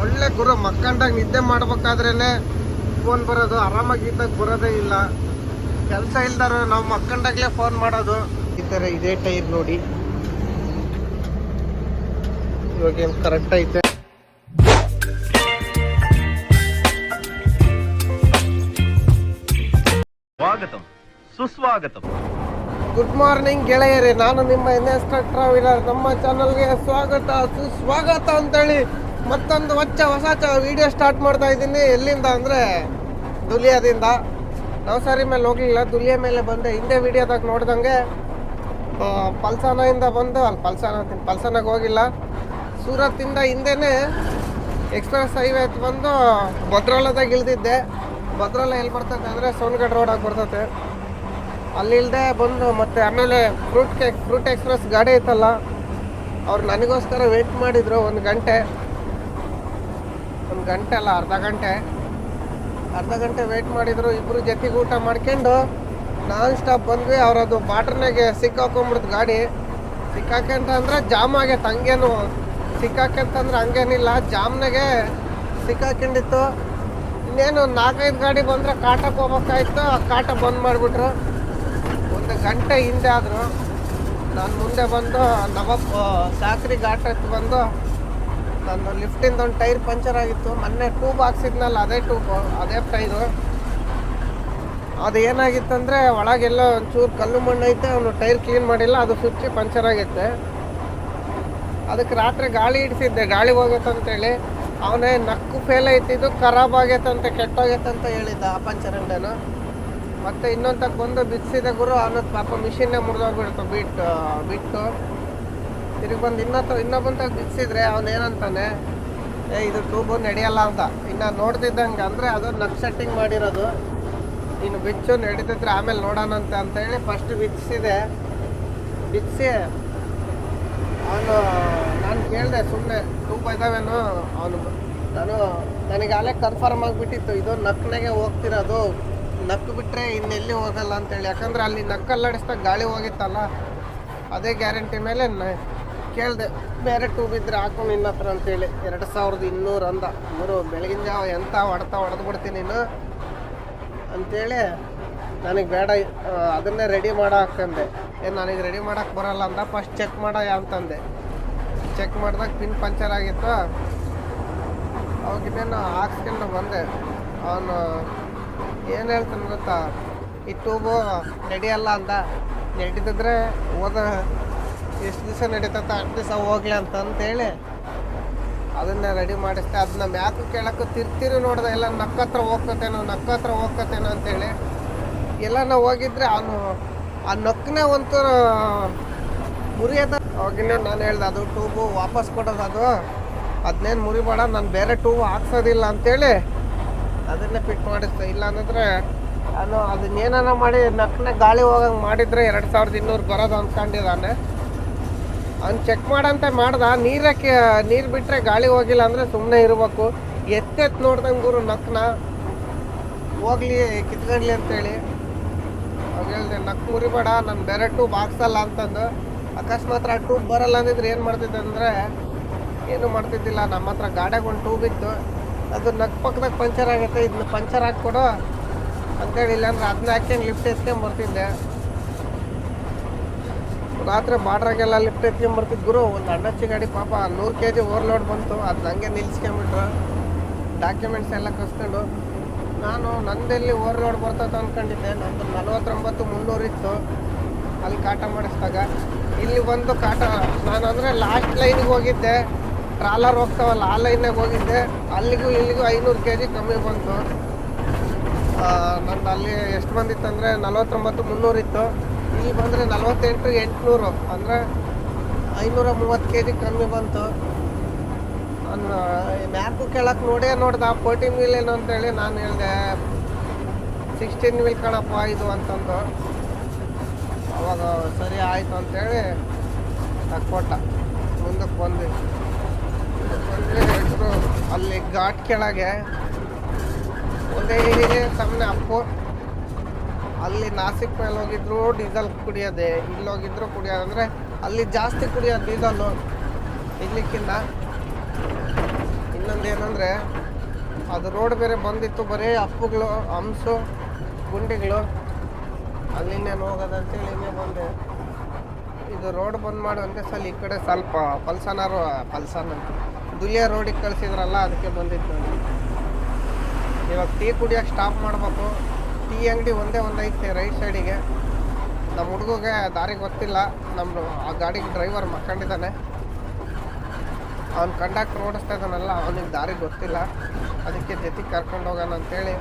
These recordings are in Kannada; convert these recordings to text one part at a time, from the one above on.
ಒಳ್ಳೆ ಗುರು ಮಕ್ಕಂಡಾಗ ನಿದ್ದೆ ಮಾಡ್ಬೇಕಾದ್ರೇನೆ ಫೋನ್ ಬರೋದು, ಆರಾಮಾಗಿ ಇದ್ದಾಗ ಬರೋದೇ ಇಲ್ಲ. ಕೆಲಸ ಇಲ್ದಾರ ನಾವು ಮಕ್ಕಂಡಾಗ್ಲೇ ಫೋನ್ ಮಾಡೋದು. ಈ ಥರ ಇದೇ ಟೈರ್ ನೋಡಿ, ಇವಾಗೇನು ಕರೆಕ್ಟ್ ಐತೆ. ಸ್ವಾಗತಂ ಸುಸ್ವಾಗತಂ. ಗುಡ್ ಮಾರ್ನಿಂಗ್ ಗೆಳೆಯರೇ, ನಾನು ನಿಮ್ಮ NS ಟ್ರಾವೆಲರ್. ನಮ್ಮ ಚಾನಲ್ಗೆ ಸ್ವಾಗತ ಸುಸ್ವಾಗತ ಅಂತೇಳಿ ಮತ್ತೊಂದು ಹೊಸ ವಿಡಿಯೋ ಸ್ಟಾರ್ಟ್ ಮಾಡ್ತಾ ಇದ್ದೀನಿ. ಎಲ್ಲಿಂದ ಅಂದರೆ ದುಲಿಯಾದಿಂದ. ನವಸಾರಿ ಮೇಲೆ ಹೋಗಲಿಲ್ಲ, ದುಲಿಯಾ ಮೇಲೆ ಬಂದೆ. ಹಿಂದೆ ವಿಡಿಯೋದಾಗ ನೋಡ್ದಂಗೆ ಪಲ್ಸಾನಿಂದ ಬಂದು ಪಲ್ಸಾನಾಗ ಹೋಗಿಲ್ಲ, ಸೂರತ್ತಿಂದ ಹಿಂದೆನೇ ಎಕ್ಸ್ಪ್ರೆಸ್ ಹೈವೇ ಬಂದು ಭದ್ರಾಲದಾಗ ಇಳಿದಿದ್ದೆ. ಭದ್ರಾಲ ಎಲ್ಲಿ ಬರ್ತೈತೆ ಅಂದರೆ ಸೋನಗಢ ರೋಡಾಗಿ ಬರ್ತೈತೆ. ಅಲ್ಲಿ ಇಲ್ಲದೆ ಬಂದು ಮತ್ತೆ ಆಮೇಲೆ ಫ್ರೂಟ್ ಎಕ್ಸ್ಪ್ರೆಸ್ ಗಾಡಿ ಐತಲ್ಲ, ಅವ್ರು ನನಗೋಸ್ಕರ ವೆಯ್ಟ್ ಮಾಡಿದರು ಒಂದು ಗಂಟೆ ಅಲ್ಲ ಅರ್ಧ ಗಂಟೆ ವೆಯ್ಟ್ ಮಾಡಿದರು. ಇಬ್ಬರು ಜೊತೆಗೆ ಊಟ ಮಾಡ್ಕೊಂಡು ನಾನ್ ಸ್ಟಾಪ್ ಬಂದ್ವಿ. ಅವ್ರದ್ದು ಬಾಟ್ರ್ನಾಗೆ ಸಿಕ್ಕಾಕೊಂಬಿಡ್ತು ಗಾಡಿ. ಸಿಕ್ಕಾಕಂತಂದ್ರೆ ಜಾಮ್ ಆಗೈತೆ, ಹಂಗೇನು ಸಿಕ್ಕಾಕಂತಂದ್ರೆ ಹಂಗೇನಿಲ್ಲ, ಜಾಮ್ನಾಗೆ ಸಿಕ್ಕಾಕೊಂಡಿತ್ತು. ಇನ್ನೇನು 4-5 ಗಾಡಿ ಬಂದರೆ ಕಾಟಕ್ಕೆ ಹೋಗ್ಬೇಕಾಯ್ತು. ಆ ಕಾಟ ಬಂದ್ ಮಾಡಿಬಿಟ್ರು. ಒಂದು ಗಂಟೆ ಹಿಂದೆ ಆದರು. ನಾನು ಮುಂದೆ ಬಂದು ಸಾಕ್ರಿ ಘಾಟ್ ಹತ್ತು ಬಂದು ನನ್ನ ಲಿಫ್ಟಿಂದ ಒಂದು ಟೈರ್ ಪಂಚರ್ ಆಗಿತ್ತು. ಮೊನ್ನೆ ಟ್ಯೂಬ್ ಹಾಕ್ಸಿದ್ನಲ್ಲ, ಅದೇ ಟೈರು. ಅದು ಏನಾಗಿತ್ತಂದರೆ ಒಳಗೆಲ್ಲ ಒಂಚೂರು ಕಲ್ಲು ಮಣ್ಣು ಐತೆ, ಅವನು ಟೈರ್ ಕ್ಲೀನ್ ಮಾಡಿಲ್ಲ, ಅದು ಸುಚ್ಚಿ ಪಂಚರ್ ಆಗೈತೆ. ಅದಕ್ಕೆ ರಾತ್ರಿ ಗಾಳಿ ಇಡಿಸಿದ್ದೆ, ಗಾಳಿ ಹೋಗೈತೆ ಅಂತೇಳಿ. ಅವನೇ ನಕ್ಕು ಫೇಲ್ ಐತಿದ್ದು, ಖರಾಬ್ ಆಗೈತಂತೆ, ಕೆಟ್ಟೋಗೈತಂತ ಹೇಳಿದ್ದ ಆ ಪಂಚರ್ ಅಂಗಡಿನ. ಮತ್ತು ಇನ್ನೊಂದು ತಕ್ಕ ಬಂದು ಬಿಚ್ಚಿದೆ ಗುರು, ಅವನದ್ದು ಪಾಪ ಮಿಷಿನ್ನೇ ಮುರಿದೋಗ್ಬಿಡ್ತು ಬಿಟ್ಟು ತಿರುಗಿ ಬಂದು ಇನ್ನೊಬ್ಬಂತ ಬಿಚ್ಚಿದ್ರೆ ಅವನೇನಂತಾನೆ, ಇದು ಟ್ಯೂಬು ನಡೆಯಲ್ಲ ಅಂತ. ಇನ್ನು ನೋಡ್ತಿದ್ದಂಗೆ ಅಂದರೆ ಅದು ನಕ್ ಸೆಟ್ಟಿಂಗ್ ಮಾಡಿರೋದು, ಇನ್ನು ಬಿಚ್ಚು ನಡೀತಿದ್ರೆ ಆಮೇಲೆ ನೋಡೋಣಂತ ಅಂತೇಳಿ ಫಸ್ಟ್ ಬಿಚ್ಚಿ ಅವನು ನಾನು ಕೇಳಿದೆ ಸುಮ್ಮನೆ ಟ್ಯೂಬ್ ಇದ್ದಾವೇನು. ನನಗೆ ಅಲ್ಲೇ ಕನ್ಫರ್ಮ್ ಆಗಿಬಿಟ್ಟಿತ್ತು, ಇದು ನಕ್ನಾಗೆ ಹೋಗ್ತಿರೋದು, ನಕ್ಕು ಬಿಟ್ಟರೆ ಇನ್ನೆಲ್ಲಿ ಹೋಗಲ್ಲ ಅಂತೇಳಿ. ಯಾಕಂದ್ರೆ ಅಲ್ಲಿ ನಕ್ಕಲ್ಲಾಡಿಸ್ದಾಗ ಗಾಳಿ ಹೋಗಿತ್ತಲ್ಲ, ಅದೇ ಗ್ಯಾರಂಟಿ ಮೇಲೆ ಕೇಳಿದೆ, ಬೇರೆ ಟ್ಯೂಬ್ ಇದ್ದರೆ ಹಾಕು ನಿನ್ನ ಹತ್ರ ಅಂತೇಳಿ. 2200 ಅಂದ. ಮೂರು ಬೆಳಗಿನ ಜಾವ ಎಂಥ ಹೊಡೆದು ಬಿಡ್ತೀನಿ ನೀನು ಅಂಥೇಳಿ. ನನಗೆ ಬೇಡ, ಅದನ್ನೇ ರೆಡಿ ಮಾಡೋ ಹಾಕಂದೆ. ನನಗೆ ರೆಡಿ ಮಾಡೋಕ್ಕೆ ಬರೋಲ್ಲ ಅಂದ. ಫಸ್ಟ್ ಚೆಕ್ ಮಾಡೋ ಅಂತಂದೆ. ಚೆಕ್ ಮಾಡಿದಾಗ ಪಿನ್ ಪಂಚರ್ ಆಗಿತ್ತು. ಅವಾಗಿನ್ನೇನು ಹಾಕ್ಸ್ಕೊಂಡು ಬಂದೆ. ಅವನು ಏನು ಹೇಳ್ತಾನೆ ಗೊತ್ತಾ, ಈ ಟ್ಯೂಬು ನಡೆಯಲ್ಲ ಅಂದ. ನಡೆದಿದ್ರೆ ಎಷ್ಟು ದಿವಸ ನಡೀತತ್ತ, 8 ದಿವಸ ಹೋಗ್ಲಿ ಅಂತೇಳಿ ಅದನ್ನ ರೆಡಿ ಮಾಡಿಸ್ದೆ. ಅದನ್ನ ಮ್ಯಾಕು ಕೇಳಕ್ಕೆ ತಿರ್ತಿರು ನೋಡ್ದೆ, ಎಲ್ಲ ನಕ್ಕತ್ರ ಹೋಗ್ಕತ್ತೇನೋ ಅಂತೇಳಿ. ಎಲ್ಲ ನಾವು ಹೋಗಿದ್ರೆ ಅವನು ಆ ನಕ್ಕನೇ ಒಂಥರ ಮುರಿಯೋದ. ಅವಾಗಿನ ನಾನು ಹೇಳ್ದೆ, ಅದು ಟ್ಯೂಬು ವಾಪಸ್ ಕೊಡೋದು, ಅದನ್ನೇನು ಮುರಿಬೇಡ, ನಾನು ಬೇರೆ ಟ್ಯೂಬ್ ಹಾಕ್ಸೋದಿಲ್ಲ ಅಂತೇಳಿ ಅದನ್ನೇ ಫಿಟ್ ಮಾಡಿಸ್ದೆ. ಇಲ್ಲ ಅನ್ನಿದ್ರೆ ಅದನ್ನೇನ ಮಾಡಿ ನಕ್ಕನೆ ಗಾಳಿ ಹೋಗಂಗೆ ಮಾಡಿದರೆ 2200 ಬರೋದು ಅಂದ್ಕೊಂಡಿದ್ದಾನೆ. ಅವ್ನು ಚೆಕ್ ಮಾಡಂತ ಮಾಡ್ದ. ನೀರು ಬಿಟ್ಟರೆ ಗಾಳಿ ಹೋಗಿಲ್ಲ ಅಂದರೆ ಸುಮ್ಮನೆ ಇರಬೇಕು. ಎತ್ತೆತ್ತು ನೋಡ್ದಂಗೆ ಗುರು ನಕ್ಕನ ಹೋಗ್ಲಿ ಕಿತ್ಕೊಂಡ್ಲಿ ಅಂತೇಳಿ. ಅವಾಗ ಹೇಳಿದೆ, ನಕ್ಕು ಮುರಿಬೇಡ, ನಾನು ಬೇರೆ ಟ್ಯೂಬ್ ಹಾಕ್ಸಲ್ಲ ಅಂತಂದು. ಅಕಸ್ಮಾತ್ ಆ ಟ್ಯೂಬ್ ಬರಲ್ಲ ಅಂದಿದ್ರೆ ಏನು ಮಾಡ್ತಿದ್ದೆ ಅಂದರೆ ಏನು ಮಾಡ್ತಿದ್ದಿಲ್ಲ. ನಮ್ಮ ಹತ್ರ ಗಾಡಿಯಾಗ ಒಂದು ಟ್ಯೂಬ್ ಇತ್ತು, ಅದು ನಕ್ ಪಕ್ಕದಾಗ ಪಂಚರ್ ಆಗುತ್ತೆ, ಇದನ್ನ ಪಂಚರ್ ಹಾಕ್ಕೊಡು ಅಂತೇಳಿ. ಇಲ್ಲಾಂದ್ರೆ ಅದನ್ನ ಹಾಕ್ಯಂಡು ಲಿಫ್ಟ್ ಎತ್ಕೊಂಬರ್ತಿದ್ದೆ. ರಾತ್ರಿ ಬಾಡ್ರಾಗೆಲ್ಲ ಲಿಫ್ಟ್ ಎತ್ಕೊಂಬರ್ತಿದ್ದು ಗುರು. ಒಂದು ಅಣ್ಣಚ್ಚಿ ಗಾಡಿ ಪಾಪ 100 kg ಓವರ್ಲೋಡ್ ಬಂತು, ಅದು ಹಂಗೆ ನಿಲ್ಸ್ಕೊಂಬಿಟ್ರು. ಡಾಕ್ಯುಮೆಂಟ್ಸ್ ಎಲ್ಲ ಕಸ್ಕೊಂಡು ನಾನು ನಂದೆಲ್ಲಿ ಓವರ್ಲೋಡ್ ಬರ್ತದೆ ಅಂದ್ಕೊಂಡಿದ್ದೆ. ನಂದು 49,300 ಇತ್ತು ಅಲ್ಲಿ ಕಾಟ ಮಾಡಿಸಿದಾಗ. ಇಲ್ಲಿ ಬಂದು ಕಾಟ, ನಾನು ಅಂದರೆ ಲಾಸ್ಟ್ ಲೈನಿಗೆ ಹೋಗಿದ್ದೆ, ಟ್ರಾಲರ್ ಹೋಗ್ತಾವಲ್ಲ ಆ ಲೈನಾಗ ಹೋಗಿದ್ದೆ. ಅಲ್ಲಿಗೂ 500 kg ಕಮ್ಮಿ ಬಂತು. ನಂದು ಅಲ್ಲಿ ಎಷ್ಟು ಬಂದಿತ್ತು ಅಂದರೆ 49,300 ಇತ್ತು. ಇಲ್ಲಿ ಬಂದರೆ 48,800, ಅಂದರೆ 530 kg ಕಮ್ಮಿ ಬಂತು. ನಾನು ಮ್ಯಾಪು ಕೆಳಕ್ಕೆ ನೋಡ್ದೆ 14 ವೀಲ್ ಏನು ಅಂತೇಳಿ. ನಾನು ಹೇಳಿದೆ 16 ವೀಲ್ ಕಣಪ್ಪ ಇದು ಅಂತಂದು. ಅವಾಗ ಸರಿ ಆಯಿತು ಅಂತೇಳಿ ಕೊಟ್ಟ. ಮುಂದಕ್ಕೆ ಬಂದ್ವಿ. ಅಲ್ಲಿ ಘಾಟ್ ಕೆಳಗೆ ಒಂದೇ ಸುಮ್ಮನೆ ಅಪ್ಪು. ಅಲ್ಲಿ ನಾಸಿಕ್ ಮೇಲೆ ಹೋಗಿದ್ರು ಡೀಸೆಲ್ ಕುಡಿಯೋದೆ, ಇಲ್ಲಿ ಹೋಗಿದ್ರು ಕುಡಿಯೋದು. ಅಂದರೆ ಅಲ್ಲಿ ಜಾಸ್ತಿ ಕುಡಿಯೋದು ಡೀಸಲ್ಲು ಇರ್ಲಿಕ್ಕಿಂತ. ಇನ್ನೊಂದು ಏನಂದರೆ ಅದು ರೋಡ್ ಬೇರೆ ಬಂದಿತ್ತು, ಬರೀ ಅಪ್ಪುಗಳು ಹಂಸು ಗುಂಡಿಗಳು, ಅಲ್ಲಿಂದೇನು ಹೋಗೋದಂತೇಳಿ ಹಿಂಗೆ ಬಂದೆ. ಇದು ರೋಡ್ ಬಂದ್ ಮಾಡು ಒಂದೇ ಸಲ ಈ ಕಡೆ ಸ್ವಲ್ಪ ಪಲ್ಸನ್ ದುಲಿಯ ರೋಡಿಗೆ ಕಳಿಸಿದ್ರಲ್ಲ, ಅದಕ್ಕೆ ಬಂದಿತ್ತು ನಾನು. ಇವಾಗ ಟೀ ಕುಡಿಯೋಕೆ ಸ್ಟಾಪ್ ಮಾಡಬೇಕು. ಟೀ ಅಂಗಡಿ ಒಂದೇ ಐತೆ ರೈಟ್ ಸೈಡಿಗೆ. ನಮ್ಮ ಹುಡುಗಗೆ ದಾರಿ ಗೊತ್ತಿಲ್ಲ, ಆ ಗಾಡಿಗೆ ಡ್ರೈವರ್ ಮಕ್ಕೊಂಡಿದ್ದಾನೆ. ಅವ್ನು ಕಂಡಕ್ಟರ್ ಓಡಿಸ್ತಾ ಇದ್ದಾನಲ್ಲ, ಅವನಿಗೆ ದಾರಿ ಗೊತ್ತಿಲ್ಲ, ಅದಕ್ಕೆ ಜೊತೆಗೆ ಕರ್ಕೊಂಡು ಹೋಗೋಣ ಅಂತೇಳಿ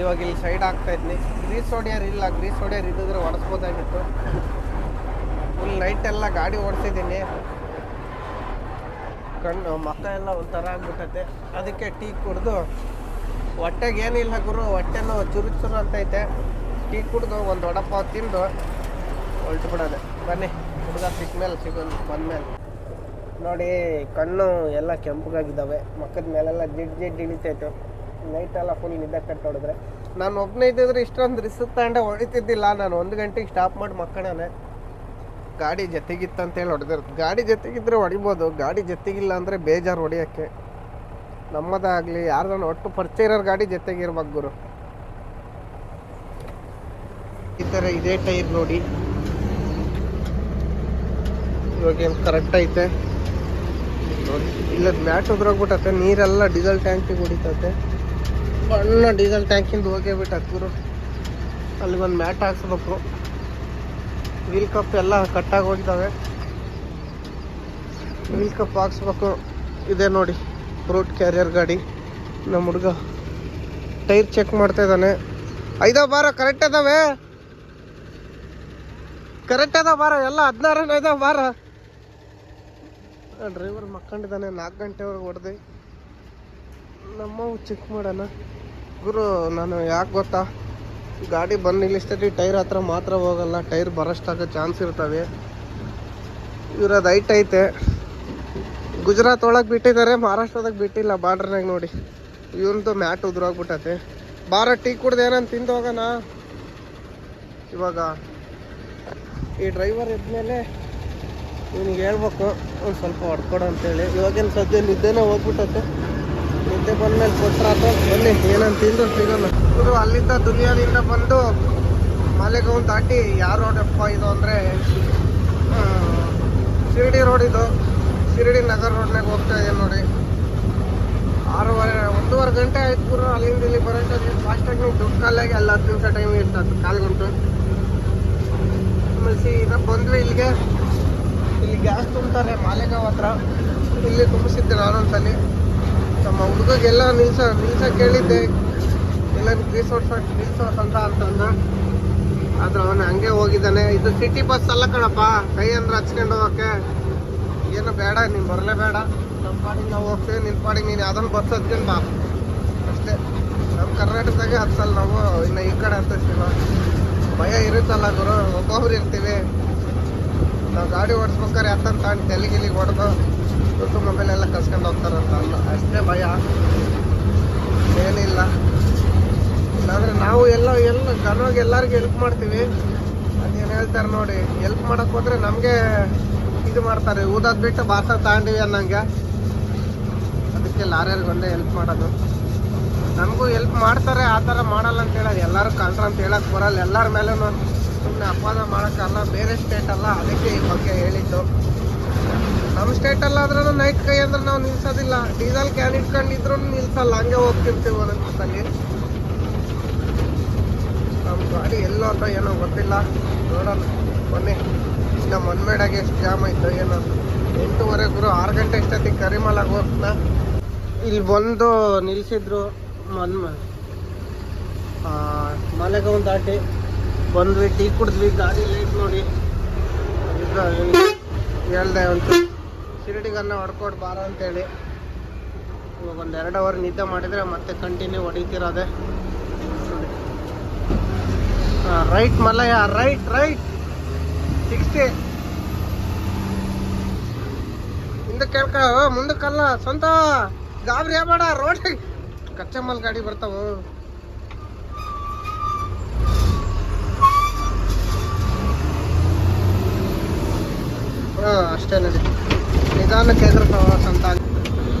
ಇವಾಗ ಇಲ್ಲಿ ಸೈಡ್ ಆಗ್ತಾ ಇದ್ನಿ. ಗ್ರೀಸ್ ಹೊಡಿಯೋರು ಇಲ್ಲ, ಗ್ರೀಸ್ ಹೊಡಿಯೋರು ಇದ್ದಿದ್ರೆ ಓಡಿಸ್ಬೋದಾಗಿತ್ತು. ಫುಲ್ ನೈಟ್ ಎಲ್ಲ ಗಾಡಿ ಓಡಿಸಿದ್ದೀನಿ, ಮಕ್ಕ ಎಲ್ಲ ಒಂಥರ ಆಗ್ಬಿಟ್ಟೈತೆ. ಅದಕ್ಕೆ ಟೀ ಕುಡಿದು, ಹೊಟ್ಟೆಗೆ ಏನಿಲ್ಲ ಗುರು, ಹೊಟ್ಟೆನೂ ಚುರು ಅಂತೈತೆ. ಟೀ ಕುಡಿದು ಒಂದು ವಡಪಾವ್ ತಿಂದು ಹೊಲ್ಟು ಬಿಡೋದೆ. ಬನ್ನಿ ಹುಡುಗ ಸಿಕ್ಮೇಲೆ ಬಂದಮೇಲೆ ನೋಡಿ, ಕಣ್ಣು ಎಲ್ಲ ಕೆಂಪಗಾಗಿದ್ದಾವೆ, ಮಕ್ಕದ ಮೇಲೆಲ್ಲ ಜಿಡ್ ಇಳಿತೈತೆ. ನೈಟೆಲ್ಲ ಫುಲ್ ನಿದ್ದೆ ಕಟ್ಟು ಹೊಡೆದ್ರೆ. ನಾನು ಒಬ್ಬನೇ ಇದ್ದಿದ್ರೆ ಇಷ್ಟೊಂದು ರಿಸ್ಕ್ ತಗೊಂಡೆ ಹೊಡಿತಿದ್ದಿಲ್ಲ. ನಾನು 1 ಗಂಟೆಗೆ ಸ್ಟಾಪ್ ಮಾಡಿ ಮಕ್ಕಳೇ. ಗಾಡಿ ಜೊತೆಗಿತ್ತಂತೇಳಿ ಹೊಡೆದಿರುತ್ತೆ. ಗಾಡಿ ಜೊತೆಗಿದ್ರೆ ಹೊಡಿಬೋದು, ಗಾಡಿ ಜೊತೆಗಿಲ್ಲ ಅಂದರೆ ಬೇಜಾರು ಹೊಡಿಯೋಕ್ಕೆ. ನಮ್ಮದಾಗಲಿ ಯಾರ್ದಾನ ಒಟ್ಟು ಪರಿಚಯ ಇರೋರು ಗಾಡಿ ಜೊತೆಗಿರ್ಬೇಕು ಗುರು. ಈ ಥರ ಇದೇ ಟೈರ್ ನೋಡಿ, ಇವಾಗೇನು ಕರೆಕ್ಟ್ ಐತೆ ನೋಡಿ. ಇಲ್ಲದ ಮ್ಯಾಟ್ ಉದ್ರೋಗ್ಬಿಟ್ಟತೆ, ನೀರೆಲ್ಲ ಡೀಸೆಲ್ ಟ್ಯಾಂಕಿಗೆ ಹೊಡಿತೈತೆ. ಸಣ್ಣ ಡೀಸೆಲ್ ಟ್ಯಾಂಕಿಂದ ಹೋಗೇ ಬಿಟ್ಟೈತೆ ಗುರು. ಅಲ್ಲಿಗೊಂದು ಮ್ಯಾಟ್ ಹಾಕ್ಸ್ಬೇಕು. ವೀಲ್ ಕಪ್ ಎಲ್ಲ ಕಟ್ಟಾಗಿ ಹೋಗಿದ್ದಾವೆ, ವೀಲ್ ಕಪ್ ಹಾಕ್ಸ್ಬೇಕು. ಇದೆ ನೋಡಿ ಫ್ರೂಟ್ ಕ್ಯಾರಿಯರ್ ಗಾಡಿ. ನಮ್ಮ ಹುಡುಗ ಟೈರ್ ಚೆಕ್ ಮಾಡ್ತಾ ಇದ್ದಾನೆ. ಬಾರ ಕರೆಕ್ಟ್ ಅದಾವೆ, ಕರೆಕ್ಟ್ ಅದ ಬಾರ, ಎಲ್ಲ 16 ಇದಾವೆ ಬಾರ. ಡ್ರೈವರ್ ಮಕ್ಕೊಂಡಿದ್ದಾನೆ. 4 ಗಂಟೆವರೆಗೆ ಹೊಡೆದೆ. ನಮ್ಮವು ಚೆಕ್ ಮಾಡೋಣ ಗುರು. ನಾನು ಯಾಕೆ ಗೊತ್ತಾ, ಗಾಡಿ ಬಂದು ನಿಲ್ಲಿಸ್ತೈತಿ, ಟೈರ್ ಹತ್ರ ಮಾತ್ರ ಹೋಗಲ್ಲ, ಟೈರ್ ಬರೋಷ್ಟಾಗೋ ಚಾನ್ಸ್ ಇರ್ತವೆ. ಇವ್ರದ್ದು ಹೈಟ್ ಐತೆ. ಗುಜರಾತ್ ಒಳಗೆ ಬಿಟ್ಟಿದ್ದಾರೆ, ಮಹಾರಾಷ್ಟ್ರದಾಗ ಬಿಟ್ಟಿಲ್ಲ, ಬಾರ್ಡ್ರ್ನಾಗ ನೋಡಿ. ಇವಂತೂ ಮ್ಯಾಟ್ ಉದ್ರೋಗ್ಬಿಟ್ಟೈತೆ. ಬಾರ ಟೀ ಕುಡ್ದು ಏನಂತ ತಿಂದು ಹೋಗೋಣ. ಇವಾಗ ಈ ಡ್ರೈವರ್ ಇದ್ಮೇಲೆ ಇವನಿಗೆ ಹೇಳ್ಬೇಕು ಒಂದು ಸ್ವಲ್ಪ ಹೊಡ್ಕೊಡು ಅಂತೇಳಿ. ಇವಾಗೇನು ಸದ್ಯ ನಿದ್ದೆನೇ ಹೋಗ್ಬಿಟ್ಟೈತೆ. ನಿದ್ದೆ ಬಂದ್ಮೇಲೆ ಕೊಟ್ರಾತು. ಬನ್ನಿ ಏನಂತ ತಿಂದು ಸಿಗೋಣ. ಇವರು ಅಲ್ಲಿಂದ ದುನಿಯಾದಿಂದ ಬಂದು ಮಾಲೆಗಾಂವ್ ದಾಟಿ ಯಾವ ರೋಡಪ್ಪ ಇದು ಅಂದರೆ ಶಿರಡಿ ರೋಡ್. ಇದು ಶಿರಡಿ ನಗರ್ ರೋಡ್ನಾಗ ಹೋಗ್ತಾ ಇದೆ ನೋಡಿ. 1.5 ಗಂಟೆ ಆಯ್ತು ಗುರು ಅಲ್ಲಿಂದ ಇಲ್ಲಿ ಬರೋಕ್ಕೆ. ಫಾಸ್ಟಾಗಿ ನೀವು ದುಡ್ಡು ಕಾಲಾಗಿ ಅಲ್ಲಿ 10 ನಿಮಿಷ ಟೈಮ್ ಇರ್ತದೆ, 1/4 ಗಂಟೆ. ಆಮೇಲೆ ಸೀದಾ ಬಂದ್ವಿ ಇಲ್ಲಿಗೆ. ಇಲ್ಲಿ ಗ್ಯಾಸ್ ತುಂಬ್ತಾರೆ ಮಾಲೆಗಾಂವ್ ಹತ್ರ. ಇಲ್ಲಿ ತುಂಬಿಸಿದ್ದೆ ನಾನೊಂದ್ಸಲಿ. ನಮ್ಮ ಹುಡುಗಗೆಲ್ಲ ನಿಲ್ಸ ಕೇಳಿದ್ದೆ, ಎಲ್ಲ ಗ್ರೀಸ್ ನಿಲ್ಸೋಸ್ ಅಂತಂದ. ಆದ್ರೆ ಅವನು ಹಂಗೆ ಹೋಗಿದ್ದಾನೆ. ಇದು ಸಿಟಿ ಬಸ್ ಅಲ್ಲ ಕಣಪ್ಪ, ಕೈ ಅಂದ್ರೆ ಹಚ್ಕೊಂಡು ಹೋಗೋಕ್ಕೆ. ಏನು ಬೇಡ, ನೀನು ಬರಲೇಬೇಡ, ನಮ್ಮ ಪಾಡಿಗೆ ನಾವು ಹೋಗ್ತೀವಿ, ನಿನ್ನ ಪಾಡಿಗೆ ನೀನು ಯಾವ್ದೊಂದು ಬಸ್ ಹಚ್ಕೊಂಡು ಬಾ ಅಷ್ಟೇ. ನಮ್ಮ ಕರ್ನಾಟಕದಾಗೆ ಹತ್ಸಲ್ಲ ನಾವು, ಇನ್ನು ಈ ಕಡೆ ಹತ್ತಿಸ್ತೀವ. ಭಯ ಇರುತ್ತಲ್ಲ ಗುರು, ಒಬ್ಬೊಬ್ರು ಇರ್ತೀವಿ. ನಾವು ಗಾಡಿ ಓಡಿಸ್ಬೇಕಾರೆ ಹತ್ತಂತ ತೆಲಿಗಿಲಿಗೆ ಹೊಡೆದು ಗೊತ್ತು ಮೊಬೈಲೆಲ್ಲ ಕಸ್ಕೊಂಡು ಹೋಗ್ತಾರಂತ ಅಲ್ಲ, ಅಷ್ಟೇ ಭಯ, ಏನಿಲ್ಲ. ಇಲ್ಲಾಂದರೆ ನಾವು ಎಲ್ಲ ಘನವಾಗಿ ಎಲ್ಲರಿಗೂ ಹೆಲ್ಪ್ ಮಾಡ್ತೀವಿ. ಅದೇನು ಹೇಳ್ತಾರೆ ನೋಡಿ, ಹೆಲ್ಪ್ ಮಾಡೋಕ್ಕೆ ಹೋದರೆ ನಮಗೆ ಇದು ಮಾಡ್ತಾರೆ, ಊದೋದು ಬಿಟ್ಟು ಬಾಸ ತಗೊಂಡಿವಿ ಅನ್ನಂಗೆ. ಅದಕ್ಕೆ ಲಾರಿಯರ್ಗೆ ಒಂದೇ ಹೆಲ್ಪ್ ಮಾಡೋದು. ನಮಗೂ ಹೆಲ್ಪ್ ಮಾಡ್ತಾರೆ, ಆ ಥರ ಮಾಡಲ್ಲ ಅಂತ ಹೇಳೋದು. ಎಲ್ಲರೂ ಕಂಡ್ರ ಅಂತ ಹೇಳೋಕ್ಕೆ ಬರಲ್ಲ. ಎಲ್ಲರ ಮೇಲೂ ಸುಮ್ಮನೆ ಅಪವಾದ ಮಾಡೋಕ್ಕಲ್ಲ. ಬೇರೆ ಸ್ಟೇಟ್ ಅಲ್ಲ, ಅದಕ್ಕೆ ಈ ಬಗ್ಗೆ ಹೇಳಿದ್ದು. ನಮ್ಮ ಸ್ಟೇಟಲ್ಲಾದ್ರೂ ನೈಟ್ ಕೈ ಅಂದ್ರೆ ನಾವು ನಿಲ್ಸೋದಿಲ್ಲ. ಡೀಸೆಲ್ ಕ್ಯಾನ್ ಇಟ್ಕೊಂಡಿದ್ರು ನಿಲ್ಸಲ್ಲ, ಹಂಗೆ ಹೋಗ್ತಿರ್ತೀವಿ ಒಂದೊಂದ್ಸಲಿ. ನಮ್ಮ ಗಾಡಿ ಎಲ್ಲೋ ಅಂತ ಏನೋ ಗೊತ್ತಿಲ್ಲ, ನೋಡೋಣ ಬನ್ನಿ. ಇನ್ನು ಮನ್ಮೇಡಾಗೆ ಎಷ್ಟು ಜಾಮ್ ಆಯಿತು ಏನೋ. 8:30 ಗುರು, 6 ಗಂಟೆ ಇಷ್ಟೊತ್ತಿಗೆ ಕರಿಮಲಾಗಿ ಹೋಗ್ತಾ ಇಲ್ಲಿ ಬಂದು ನಿಲ್ಲಿಸಿದ್ರು. ಮಾಲೆಗಾಂವ್ ದಾಟಿ ಬಂದ್ವಿ, ಟೀ ಕುಡಿದ್ವಿ. ಗಾಡಿ ಲೇಟ್ ನೋಡಿ ಹೇಳ್ದೆ ಒಂದು ಶಿರಡಿಗನ್ನ ಹೊಡ್ಕೊಡು ಬಾರ ಅಂತೇಳಿ. ಇವಾಗ ಒಂದು 2 ಅವರ್ ನಿದ್ದೆ ಮಾಡಿದರೆ ಮತ್ತೆ ಕಂಟಿನ್ಯೂ ಹೊಡಿತಿರೋದೆ. ರೈಟ್ ಮಲ್ಲಯ್ಯ, ರೈಟ್ 60 ಹಿಂದಕ್ಕೆ ಕೇಳ್ಕ, ಮುಂದಕ್ಕಲ್ಲ ಸ್ವಂತ. ಗಾಬರಿ ಬೇಡ, ರೋಡ್ ಕಚ್ಚಮ್ಮಲ್ ಗಾಡಿ ಬರ್ತಾವ. ಅಷ್ಟೇ ನಡಿ. ನಿಧಾನಕ್ಕೆ ಎದುರು ಪ್ರವಾಸ ಅಂತ.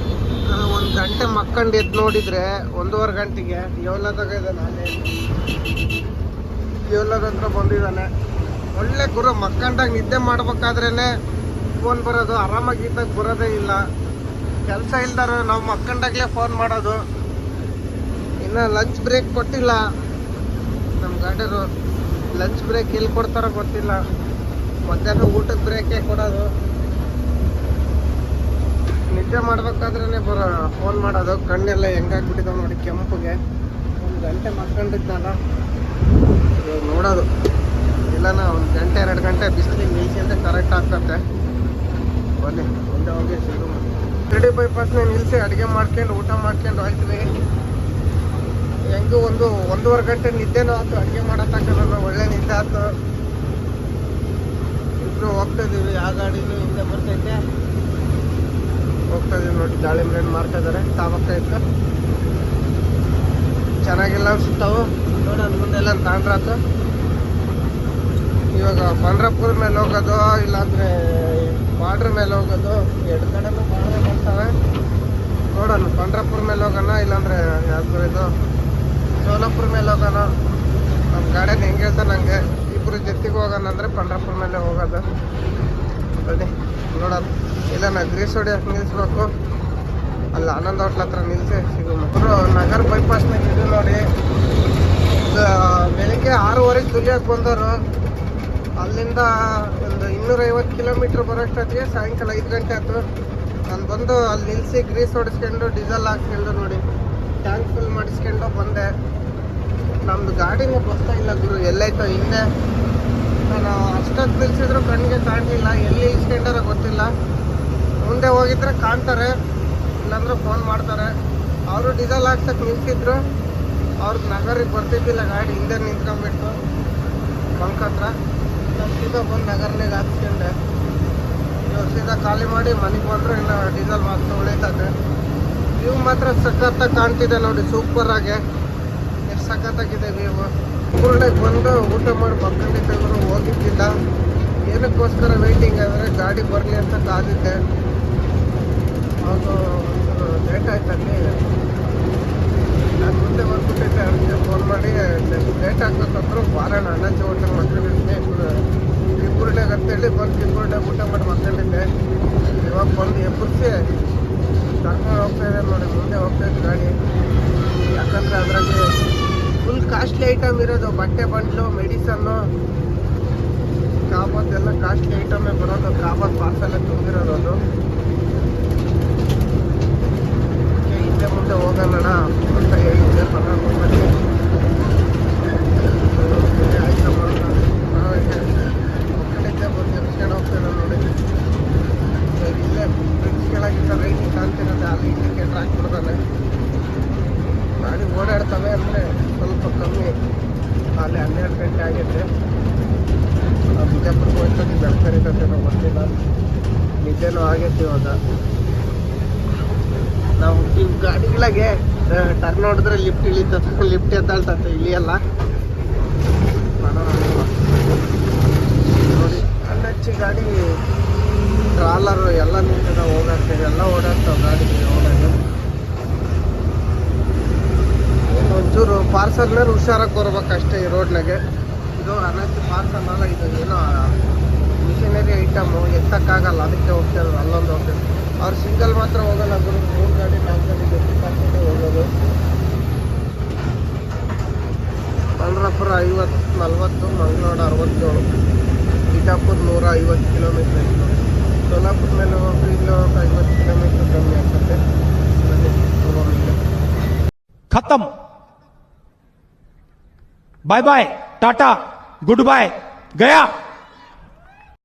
ಒಂದು ಗಂಟೆ ಮಕ್ಕಂಡು ಎದ್ದು ನೋಡಿದರೆ 1.5 ಗಂಟೆಗೆ ಏಳದಾಗ ಇದ್ದಾನೆ. ಅಲ್ಲೇ ಏಳದ ಹತ್ರ ಬಂದಿದ್ದಾನೆ. ಒಳ್ಳೆ ಗುರು, ಮಕ್ಕಂಡಾಗ ನಿದ್ದೆ ಮಾಡ್ಬೇಕಾದ್ರೇ ಫೋನ್ ಬರೋದು, ಆರಾಮಾಗಿದ್ದಾಗ ಬರೋದೇ ಇಲ್ಲ. ಕೆಲಸ ಇಲ್ದಾರ ನಾವು ಮಕ್ಕಂಡಾಗಲೇ ಫೋನ್ ಮಾಡೋದು. ಇನ್ನು ಲಂಚ್ ಬ್ರೇಕ್ ಕೊಟ್ಟಿಲ್ಲ ನಮ್ಮ ಗಾಡಿಯವರು. ಲಂಚ್ ಬ್ರೇಕ್ ಎಲ್ಲಿ ಕೊಡ್ತಾರೋ ಗೊತ್ತಿಲ್ಲ. ಮಧ್ಯಾಹ್ನ ಊಟದ ಬ್ರೇಕೇ ಕೊಡೋದು. ನಿದ್ದೆ ಮಾಡ್ಬೇಕಾದ್ರೇ ಫೋನ್ ಮಾಡೋದು. ಕಣ್ಣೆಲ್ಲ ಹೆಂಗಾಗ್ಬಿಟ್ಟಿದ್ದಾವೆ ನೋಡಿ ಕೆಂಪುಗೆ. 1 ಗಂಟೆ ಮಕ್ಕಂಡಿದ್ನಲ್ಲ, ಇವಾಗ ನೋಡೋದು ಇಲ್ಲನ 1 ಗಂಟೆ 2 ಗಂಟೆ ಬಿಸಿಲಿಗೆ ನಿಲ್ಸಿ ಅಂತ ಕರೆಕ್ಟ್ ಆಗ್ತದೆ. ಬನ್ನಿ ಮುಂದೆ ಹೋಗಿ ಶುರು ಮಾಡಿ. ಶಿರಡಿ ಬೈಪಾಸ್ನ ನಿಲ್ಲಿಸಿ ಅಡುಗೆ ಮಾಡ್ಕೊಂಡು ಊಟ ಮಾಡ್ಕೊಂಡು ಹೋಗ್ತೀವಿ. ಹೆಂಗೂ 1.5 ಗಂಟೆ ನಿದ್ದೆನೂ ಆಯ್ತು. ಅಡುಗೆ ಮಾಡೋತಕ್ಕ ಒಳ್ಳೆ ನಿದ್ದೆ ಆಯ್ತು. ಇಬ್ಬರು ಹೋಗ್ತಾ ಇದೀವಿ. ಆ ಗಾಡಿನೂ ಹಿಂದೆ ಬರ್ತೈತೆ. ಹೋಗ್ತಾ ಇದೀವಿ ನೋಡಿ. ದಾಳಿಂಬ್ರೆ ಹಣ್ಣು ಮಾರ್ತಾ ಇದ್ದಾರೆ. ತಾವಕ್ಕ ಇತ್ತು ಚೆನ್ನಾಗಿಲ್ಲ ಅನ್ಸುತ್ತಾವು. ನೋಡೋಣ ಮುಂದೆಲ್ಲ ತಾಂಡ್ರಾತು. ಇವಾಗ ಪಂಡ್ರಪುರ ಮೇಲೆ ಹೋಗೋದು, ಇಲ್ಲಾಂದರೆ ಬಾರ್ಡ್ರ್ ಮೇಲೆ ಹೋಗೋದು. 2 ಕಡೆನೂ ಬಾರ್ಡ್ರ್ ಮಾಡ್ತಾವೆ. ನೋಡೋಣ ಪಂಡ್ರಪುರ ಮೇಲೆ ಹೋಗೋಣ, ಇಲ್ಲಾಂದರೆ ಯಾವ್ದು ಇದು ಸೋಲಾಪುರ ಮೇಲೆ ಹೋಗೋಣ. ನಮ್ಮ ಗಾಡಿನ ಹೆಂಗೆ ಹೇಳ್ತಾರೆ ನನಗೆ, ಇಬ್ಬರು ಜೊತೆಗೆ ಹೋಗೋಣ ಅಂದರೆ ಪಂಡ್ರಪುರ ಮೇಲೆ ಹೋಗೋದು. ಬನ್ನಿ ನೋಡೋಣ. ಇಲ್ಲ ನಾ ಗ್ರೀಸ್ ಹೊಡಿಯೋಕೆ ನಿಲ್ಲಿಸ್ಬೇಕು. ಅಲ್ಲಿ ಆನಂದ್ ಹೋಟ್ಲ್ ಹತ್ರ ನಿಲ್ಲಿಸಿ ಸಿಗೋರು. ನಗರ ಬೈಪಾಸ್ನಾಗ ಇದು ನೋಡಿ. ಬೆಳಿಗ್ಗೆ 6:15 ತುಲಿಯೋಕೆ ಬಂದವರು. ಅಲ್ಲಿಂದ ಒಂದು 250 ಕಿಲೋಮೀಟ್ರ್ ಬರೋಷ್ಟೊತ್ತಿಗೆ ಸಾಯಂಕಾಲ 5 ಗಂಟೆ ಆಯ್ತು. ನಾನು ಬಂದು ಅಲ್ಲಿ ನಿಲ್ಲಿಸಿ ಗ್ರೀಸ್ ಹೊಡಿಸ್ಕೊಂಡು ಡೀಸೆಲ್ ಹಾಕ್ಕೊಂಡು ನೋಡಿ ಟ್ಯಾಂಕ್ ಫುಲ್ ಮಾಡಿಸ್ಕೊಂಡು ಬಂದೆ. ನಮ್ಮದು ಗಾಡಿನೇ ಬರ್ತಾ ಇಲ್ಲ ಗುರು. ಎಲ್ಲೈತೋ ಹಿಂದೆ. ನಾನು ಅಷ್ಟೊತ್ತು ನಿಲ್ಸಿದ್ರು ಕಣ್ಣಿಗೆ ಕಾಣಲಿಲ್ಲ. ಎಲ್ಲಿ ಇಸ್ಕೊಂಡಾರ ಗೊತ್ತಿಲ್ಲ. ಮುಂದೆ ಹೋಗಿದ್ರೆ ಕಾಣ್ತಾರೆ, ಇಲ್ಲಾಂದ್ರೆ ಫೋನ್ ಮಾಡ್ತಾರೆ. ಅವರು ಡೀಸೆಲ್ ಹಾಕ್ಸಕ್ಕೆ ನಿಲ್ಸಿದ್ರು. ಅವ್ರಿಗೆ ನಗರಿಗೆ ಬರ್ತಿದ್ದಿಲ್ಲ ಗಾಡಿ. ಹಿಂದೆ ನಿಂತ್ಕೊಂಡ್ಬಿಟ್ಟು ಬಂಕ್ ಹತ್ರ. ನಾನು ಸೀದಾ ಬಂದು ನಗರನಾಗ ಹಾಕ್ಸ್ಕೊಂಡೆ. ಇವಾಗ ಸೀದಾ ಖಾಲಿ ಮಾಡಿ ಮನೆಗೆ ಬಂದರೆ ಇನ್ನು ಡೀಸೆಲ್ ಮಾತ್ರ ಉಳಿತದೆ. ವ್ಯೂ ಮಾತ್ರ ಸಖತ್ತಾಗಿ ಕಾಣ್ತಿದೆ ನೋಡಿ, ಸೂಪರಾಗೆ. ಎಷ್ಟು ಸಖತ್ತಾಗಿದೆ ವ್ಯೂ. ಊರ್ನಾಗ ಬಂದು ಊಟ ಮಾಡಿ ಮಕ್ಕಳಿದ್ದರು ಹೋಗಿದ್ದಿಲ್ಲ. ಏನಕ್ಕೋಸ್ಕರ ವೆಯ್ಟಿಂಗ್ ಅಂದರೆ ಗಾಡಿ ಬರಲಿ ಅಂತ ಕಾದಿದ್ದೆ. ಅದು ಲೇಟ್ ಆಯ್ತಲ್ಲಿ. ನಾನು ಮುಂದೆ ಬಂದ್ಬಿಟ್ಟಿದ್ದೆ. ಅದಕ್ಕೆ ಫೋನ್ ಮಾಡಿ ಲೇಟ್ ಆಗ್ಬೇಕಂದ್ರು ಬಾರಣ ಅಣ್ಣಂಚಿ ಹೋಟೆಲ್ ಮಕ್ಕಳಿದ್ದೆ. ಕಿಬ್ಬುರ್ಡ್ಯಾಗ ಅಂತೇಳಿ ಬಂದು ಕಿಬ್ಬುರ್ಡ್ಯಾಗ ಊಟ ಮಾಡಿ ಮಕ್ಕಳಿದ್ದೆ. ಇವಾಗ ಬಂದು ಎಬ್ಬರಿಸಿ ಕರ್ಕೊಂಡು ಹೋಗ್ತಾ ಇದೆ ನೋಡಿ. ಮುಂದೆ ಹೋಗ್ತಾ ಇದ್ದು ಗಾಡಿ. ಯಾಕಂದರೆ ಅದರಲ್ಲಿ ಫುಲ್ ಕಾಸ್ಟ್ಲಿ ಐಟಮ್ ಇರೋದು. ಬಟ್ಟೆ ಬಂಡ್ಲು, ಮೆಡಿಸನ್ನು, ಕಾಬತ್ ಎಲ್ಲ ಕಾಸ್ಟ್ಲಿ ಐಟಮೇ ಬರೋದು. ಕಾಬತ್ ಪಾರ್ಸೆಲ್ಲ ತುಂಬಿರೋದು ಅದು. ಹಿಂದೆ ಮುಂದೆ ಹೋಗೋಣ ಅಂತ ಹೇಳಿದ್ದೆ. ಪಂಡ್ರಪುರದಲ್ಲಿ ಆಯ್ತು ಮಕ್ಕಳಿದ್ದೆ ಬಂದು ಎಬ್ಸ್ಕೊಂಡು ಹೋಗ್ತಿದ್ದೆ ನೋಡಿ. ಇಲ್ಲೇ ಬ್ರಿಡ್ಜ್ ಕೆಳಗಿಂದ ರೈಟಿಂಗ್ ಕಾಣ್ತಿರುತ್ತೆ. ಅಲ್ಲಿ ಇಂಡಿಕೇಟ್ರ್ ಹಾಕ್ಬಿಡ್ತಾನೆ. ಗಾಡಿ ಓಡಾಡ್ತವೆ ಅಂದರೆ ಸ್ವಲ್ಪ ಕಮ್ಮಿ. ಅಲ್ಲಿ 12 ಗಂಟೆ ಆಗೈತೆ. ಬಿಜಾಪುರಕ್ಕೆ ಹೋಗ್ತದೆ. ಬೆಳಕರಿತೇನೋ ಗೊತ್ತಿಲ್ಲ. ನಿದ್ದೆನೂ ಆಗೈತೆ ಇವಾಗ. ನಾವು ಈ ಗಾಡಿಗಳಿಗೆ ಟರ್ನ್ ಹೊಡೆದ್ರೆ ಲಿಫ್ಟ್ ಇಳಿತದೆ, ಲಿಫ್ಟ್ ಎದ್ದಾಳ್ತದೆ. ಇಳಿಯಲ್ಲ. ನೋಡಿ ಅಲ್ಲಚ್ಚಿ ಗಾಡಿ ಟ್ರಾಲರು ಎಲ್ಲ ನಿಂತದ. ಹೋಗಾಡ್ತೇವೆ ಎಲ್ಲ ಓಡಾಡ್ತಾವೆ ಗಾಡಿಗೆ ಹೋಗೋದು. ಒಂಚೂರು ಪಾರ್ಸಲ್ ಮೇಲೆ ಹುಷಾರಾಗಿ ಬರ್ಬೇಕಷ್ಟೇ ಈ ರೋಡ್ನಾಗೆ. ಇದು ಅನಂತ ಪಾರ್ಸಲ್ ಅಲ್ಲ, ಇದು ಏನೋ ಮಿಷನರಿ ಐಟಮು. ಎತ್ತಕ್ಕಾಗಲ್ಲ, ಅದಕ್ಕೆ ಹೋಗ್ತಾರೆ. ಅಲ್ಲೊಂದು ಹೋಗ್ತದೆ. ಅವ್ರು ಸಿಂಗಲ್ ಮಾತ್ರ ಹೋಗಲ್ಲ ಗುರು. 3 ಗಾಡಿ 4 ಗಾಡಿ ಜೊತೆ ಹಾಕೊಂಡು ಹೋಗೋದು. ಪಂಡ್ರಪುರ 50-40, ಮಂಗಳೂರು 67, ಬಿಜಾಪುರ 150 ಕಿಲೋಮೀಟ್ರ್ ಇತ್ತು. ಸೋಲಾಪುರ ಮೇಲೆ ಹೋಗಿ ಇಲ್ಲಿ 50 ಕಿಲೋಮೀಟ್ರ್ ಕಮ್ಮಿ ಆಗ್ತದೆ. खत्म। Bye bye, tata, goodbye, गया।